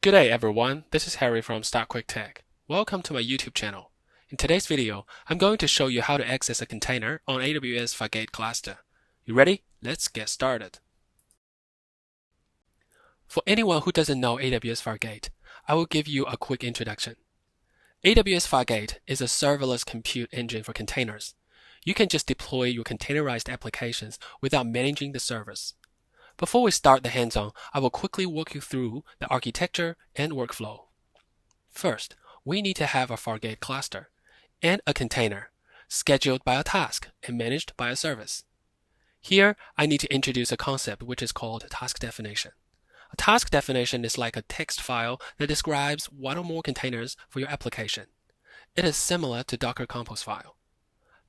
Good day, everyone. This is Harry from Start Quick Tech. Welcome to my YouTube channel. In today's video, I'm going to show you how to access a container on AWS Fargate Cluster. You ready? Let's get started. For anyone who doesn't know AWS Fargate, I will give you a quick introduction. AWS Fargate is a serverless compute engine for containers. You can just deploy your containerized applications without managing the servers. Before we start the hands-on, I will quickly walk you through the architecture and workflow. First, we need to have a Fargate cluster and a container scheduled by a task and managed by a service. Here, I need to introduce a concept which is called task definition. A task definition is like a text file that describes one or more containers for your application. It is similar to Docker Compose file.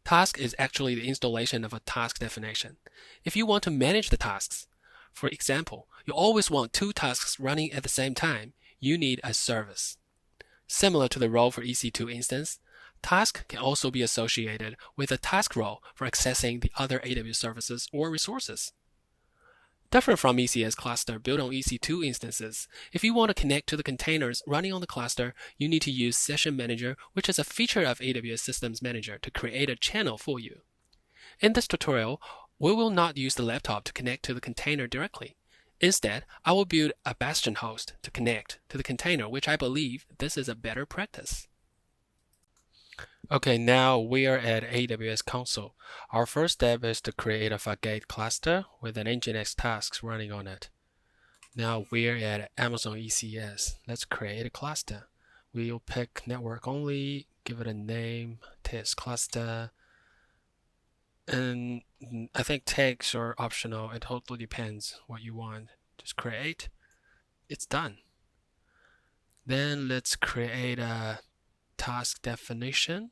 Task is actually the installation of a task definition. If you want to manage the tasks, for example, you always want two tasks running at the same time, you need a service. Similar to the role for EC2 instance, task can also be associated with a task role for accessing the other AWS services or resources. Different from ECS cluster built on EC2 instances, if you want to connect to the containers running on the cluster, you need to use Session Manager, which is a feature of AWS Systems Manager to create a channel for you. In this tutorial, we will not use the laptop to connect to the container directly. Instead, I will build a Bastion host to connect to the container, which I believe this is a better practice. Okay, now we are at AWS console. Our first step is to create a Fargate cluster with an Nginx tasks running on it. Now we're at Amazon ECS. Let's create a cluster. We'll pick network only, give it a name, test cluster, and I think tags are optional. It totally depends what you want. Just create. It's done. Then let's create a task definition.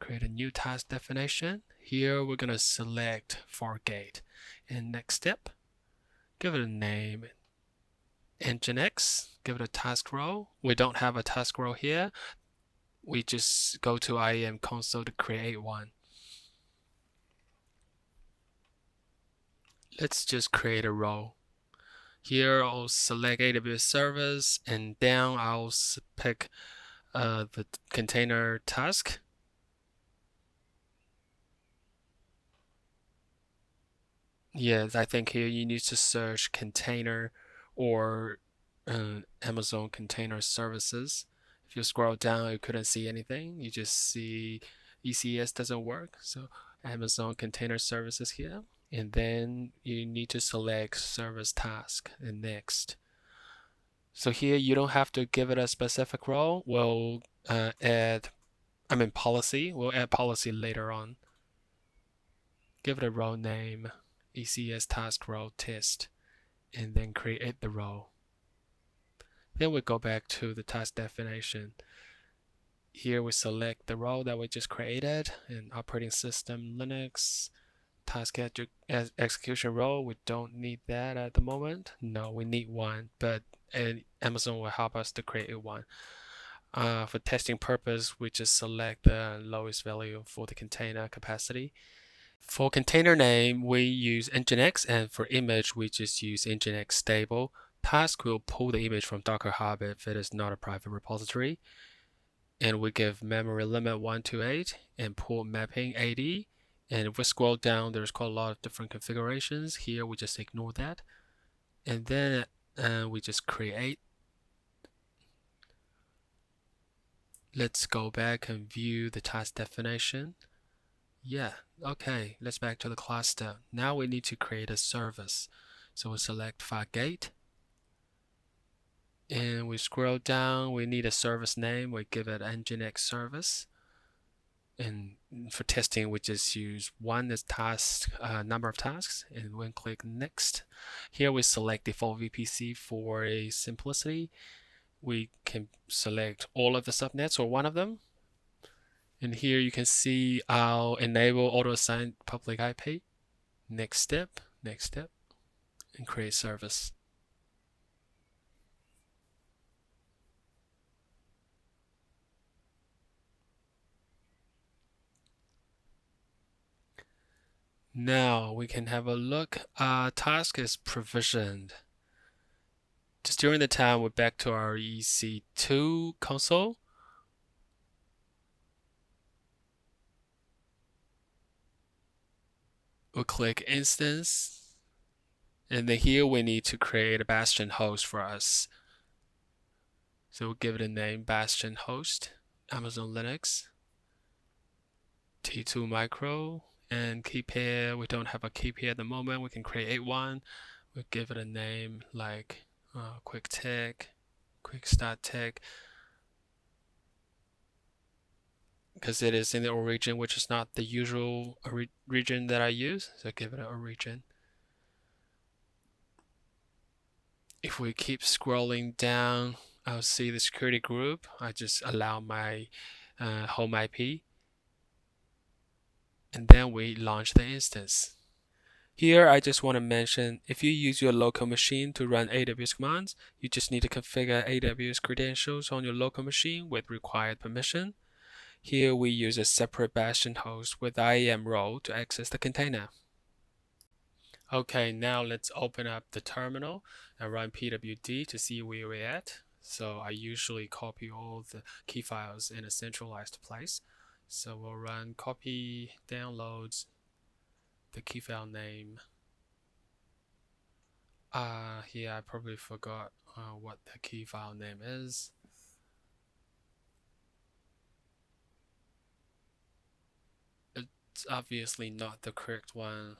Create a new task definition. Here we're going to select Fargate. And next step, give it a name. Nginx. Give it a task role. We don't have a task role here. We just go to IAM console to create one. Let's just create a role. Here I'll select AWS service, and down I'll pick the container task. Yes, I think here you need to search container or Amazon Container Services. If you scroll down, you couldn't see anything. You just see ECS doesn't work. So Amazon Container Services here. And then you need to select service task and next. So here you don't have to give it a specific role. We'll add policy. We'll add policy later on. Give it a role name, ECS task role test, and then create the role. Then we go back to the task definition. Here we select the role that we just created in operating system Linux. Task execution role, we don't need that at the moment. No, we need one, but Amazon will help us to create one. For testing purpose, we just select the lowest value for the container capacity. For container name, we use Nginx, and for image, we just use Nginx stable. Task will pull the image from Docker Hub if it is not a private repository. And we give memory limit 128 and port mapping 80. And if we scroll down, there's quite a lot of different configurations. Here, we just ignore that. And then we just create. Let's go back and view the task definition. Yeah, okay, let's back to the cluster. Now we need to create a service. So we select Fargate. And we scroll down, we need a service name. We give it Nginx service. And for testing, we just use one as task, number of tasks, and then click next. Here we select default VPC for a simplicity. We can select all of the subnets or one of them. And here you can see I'll enable auto-assign public IP. Next step, and create service. Now we can have a look. Task is provisioned. Just during the time we're back to our EC2 console. We'll click instance. And then here we need to create a Bastion host for us. So we'll give it a name, Bastion host, Amazon Linux, T2 micro, and key pair. We don't have a key pair at the moment. We can create one. We'll give it a name like quick tech, quick start tech, because it is in the origin, which is not the usual region that I use. So give it a origin. If we keep scrolling down, I'll see the security group. I just allow my home IP, and then we launch the instance. Here, I just want to mention, if you use your local machine to run AWS commands, you just need to configure AWS credentials on your local machine with required permission. Here, we use a separate Bastion host with IAM role to access the container. Okay, now let's open up the terminal and run pwd to see where we're at. So I usually copy all the key files in a centralized place. So we'll run copy downloads, the key file name. Here I probably forgot what the key file name is. It's obviously not the correct one.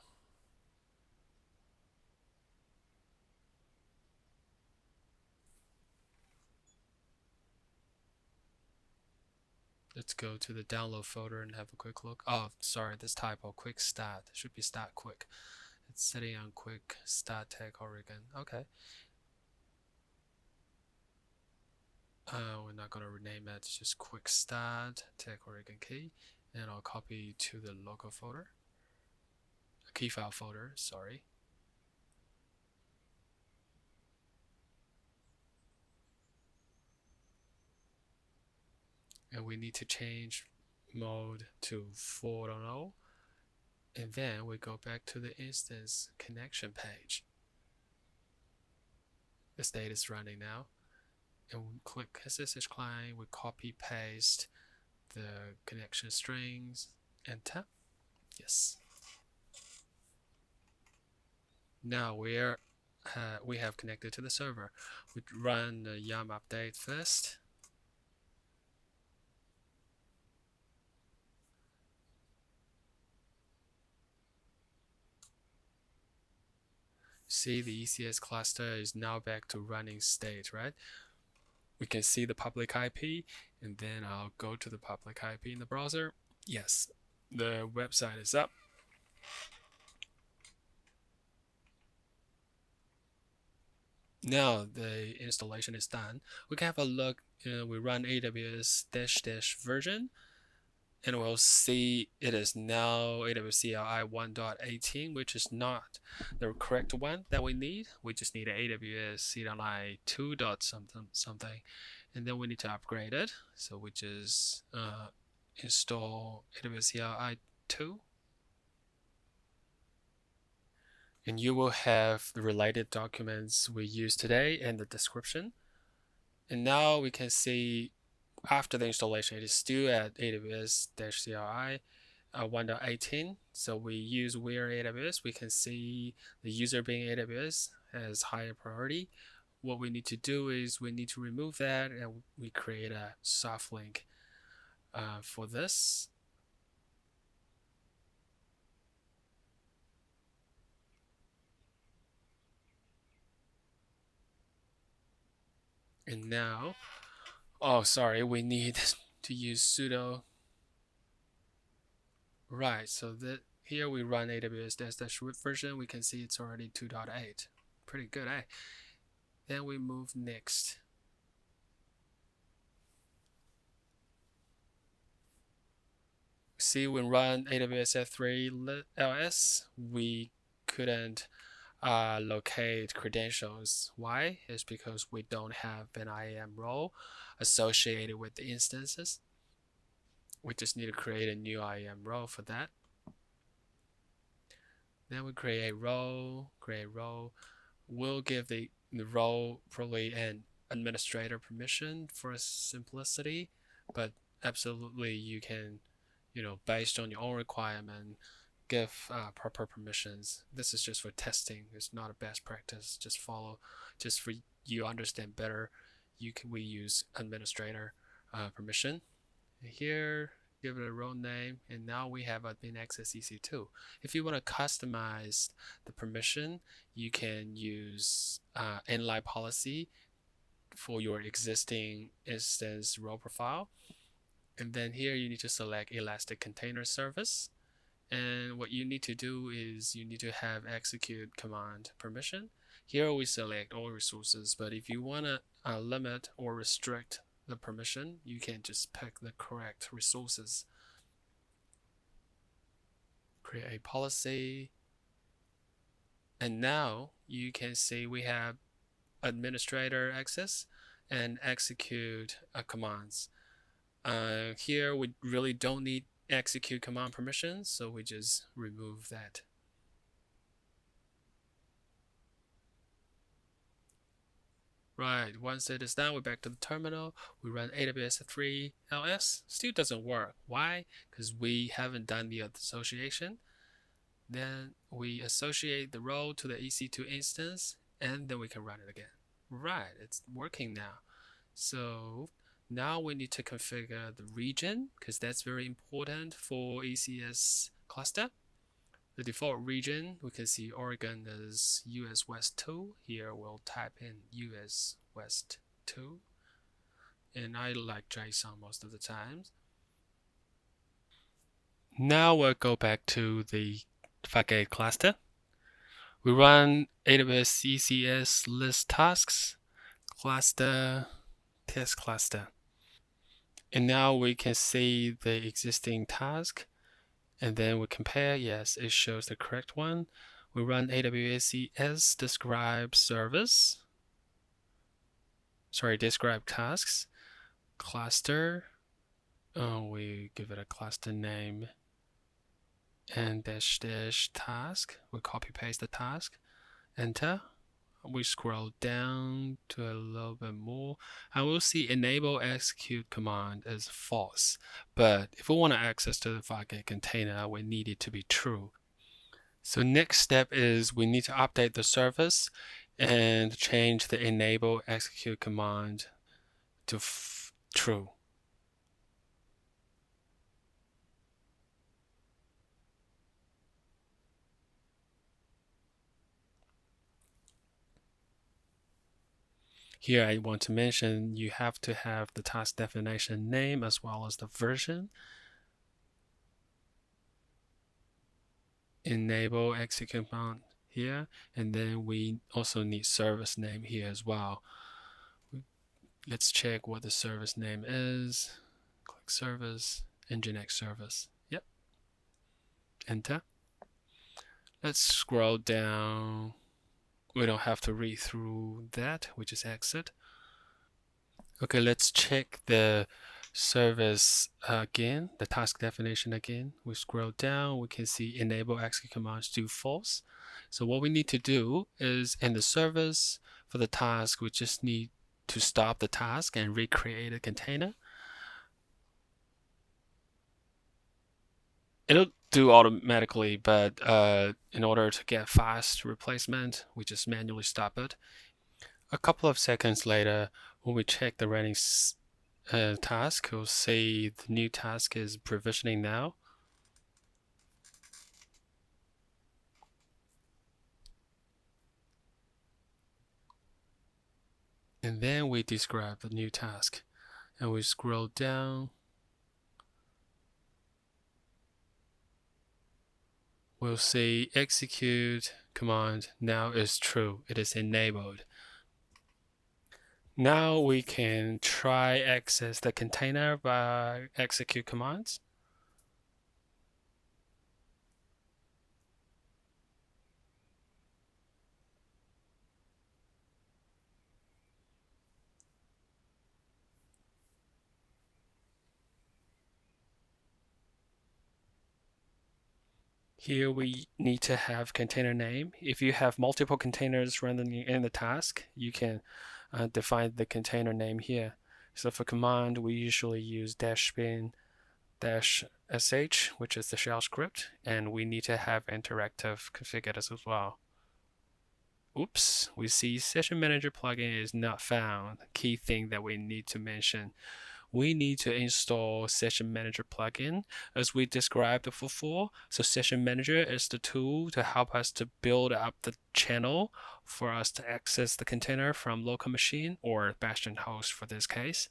Let's go to the download folder and have a quick look. Oh, sorry, this typo, quick start. It should be start quick. It's setting on quick start tech Oregon. Okay. We're not going to rename it, just quick start tech Oregon key. And I'll copy to the local folder. Key file folder, sorry. And we need to change mode to 4.0. And then we go back to the instance connection page. The state is running now. And we click SSH client, we copy paste the connection strings, enter. Yes. Now we have connected to the server. We run the yum update first. See, the ECS cluster is now back to running state, right? We can see the public IP, and then I'll go to the public IP in the browser. Yes, the website is up. Now the installation is done. We can have a look. We run AWS -- version, and we'll see it is now AWS CLI 1.18, which is not the correct one that we need. We just need AWS CLI 2. something, and then we need to upgrade it. So we just install AWS CLI 2. And you will have the related documents we used today and the description. And now we can see after the installation, it is still at AWS CLI 1.18. So we use where AWS, we can see the user being AWS has higher priority. What we need to do is we need to remove that, and we create a soft link for this. And now, oh, sorry, we need to use sudo. Right, so that here we run AWS root version. We can see it's already 2.8. Pretty good, eh? Then we move next. See, when run AWS F3 LS, we couldn't locate credentials. Why? It's because we don't have an IAM role associated with the instances. We just need to create a new IAM role for that. Then we create a role, We'll give the the role probably an administrator permission for simplicity, but absolutely you can, based on your own requirement, give proper permissions. This is just for testing. It's not a best practice. Just follow, just for you understand better. We use administrator permission. Here, give it a role name, and now we have admin access EC2. If you want to customize the permission, you can use inline policy for your existing instance role profile. And then here you need to select Elastic Container Service. And what you need to do is you need to have execute command permission. Here we select all resources, but if you want to limit or restrict the permission, you can just pick the correct resources. Create a policy. And now you can see we have administrator access and execute commands. Here we really don't need execute command permissions, so we just remove that. Right, once it is done, we're back to the terminal. We run AWS 3 ls. Still doesn't work. Why? Because we haven't done the association. Then we associate the role to the EC2 instance, and then we can run it again. Right, it's working now. So now we need to configure the region, because that's very important for ECS cluster. The default region, we can see Oregon is US West 2. Here we'll type in US West 2. And I like JSON most of the times. Now we'll go back to the Fargate cluster. We run AWS ECS list tasks, cluster, test cluster. And now we can see the existing task. And then we compare, yes, it shows the correct one. We run AWS ES describe service. Describe tasks. Cluster. We give it a cluster name and dash task. We copy paste the task. Enter. We scroll down to a little bit more, and we'll see enable execute command is false. But if we want to access to the Fargate container, we need it to be true. So next step is we need to update the service and change the enable execute command to true. Here I want to mention you have to have the task definition name as well as the version. Enable execute command here, and then we also need service name here as well. Let's check what the service name is. Click service, Nginx service. Yep. Enter. Let's scroll down. We don't have to read through that. We just exit. Okay, let's check the service again, the task definition again. We scroll down, we can see enable execute commands do false. So what we need to do is in the service for the task, we just need to stop the task and recreate a container. It'll do automatically, but in order to get fast replacement, we just manually stop it. A couple of seconds later, when we check the running task, we'll see the new task is provisioning now. And then we describe the new task. And we scroll down. We'll see execute command now is true. It is enabled. Now we can try access the container by execute commands. Here we need to have container name. If you have multiple containers running in the task, you can define the container name here. So for command, we usually use -bin -sh, which is the shell script, and we need to have interactive configured as well. Oops, we see Session Manager plugin is not found. Key thing that we need to mention. We need to install Session Manager plugin as we described before. So Session Manager is the tool to help us to build up the channel for us to access the container from local machine or Bastion host for this case.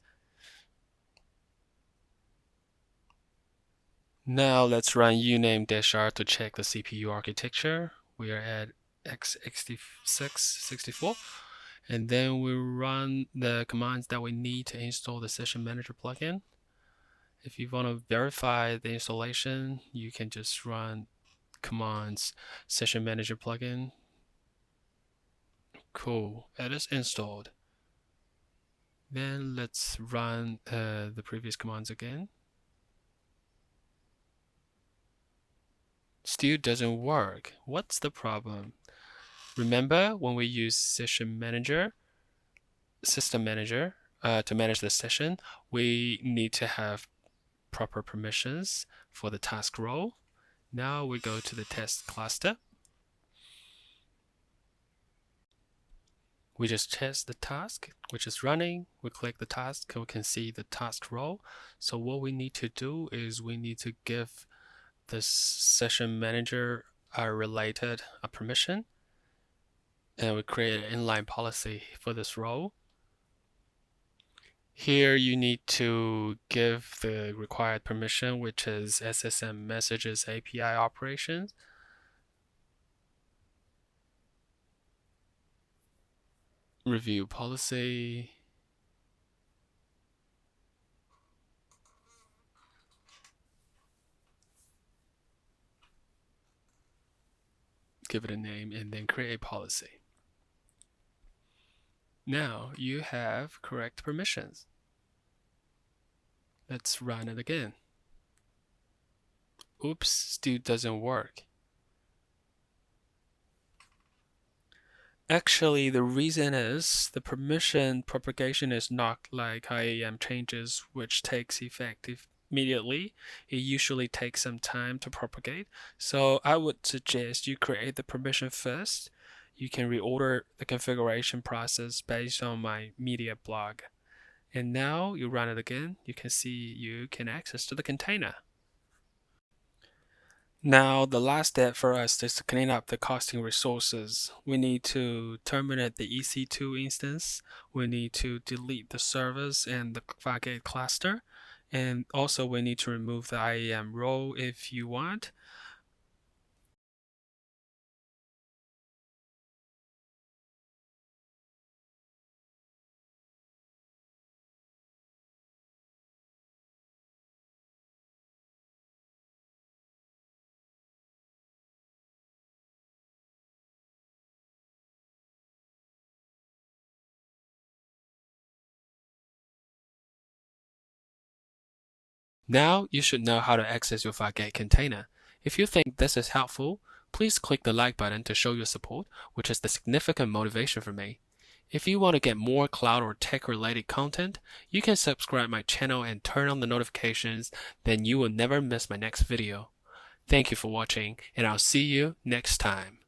Now let's run uname-r to check the CPU architecture. We are at x86-64. And then we run the commands that we need to install the Session Manager plugin. If you want to verify the installation, you can just run commands Session Manager plugin. Cool, it is installed. Then let's run the previous commands again. Still doesn't work. What's the problem? Remember when we use System Manager to manage the session, we need to have proper permissions for the task role. Now we go to the test cluster. We just test the task, which is running. We click the task and we can see the task role. So what we need to do is we need to give this session manager related a permission, and we create an inline policy for this role. Here you need to give the required permission, which is SSM messages API operations. Review policy. Give it a name and then create a policy. Now you have correct permissions. Let's run it again. Oops, still doesn't work. Actually, the reason is the permission propagation is not like IAM changes, which takes effect immediately. It usually takes some time to propagate. So I would suggest you create the permission first. You can reorder the configuration process based on my media blog. And now you run it again, you can see you can access to the container. Now the last step for us is to clean up the costing resources. We need to terminate the EC2 instance. We need to delete the servers and the Fargate cluster. And also we need to remove the IAM role if you want. Now you should know how to access your Fargate container. If you think this is helpful, please click the like button to show your support, which is the significant motivation for me. If you want to get more cloud or tech related content, you can subscribe my channel and turn on the notifications, then you will never miss my next video. Thank you for watching, and I'll see you next time.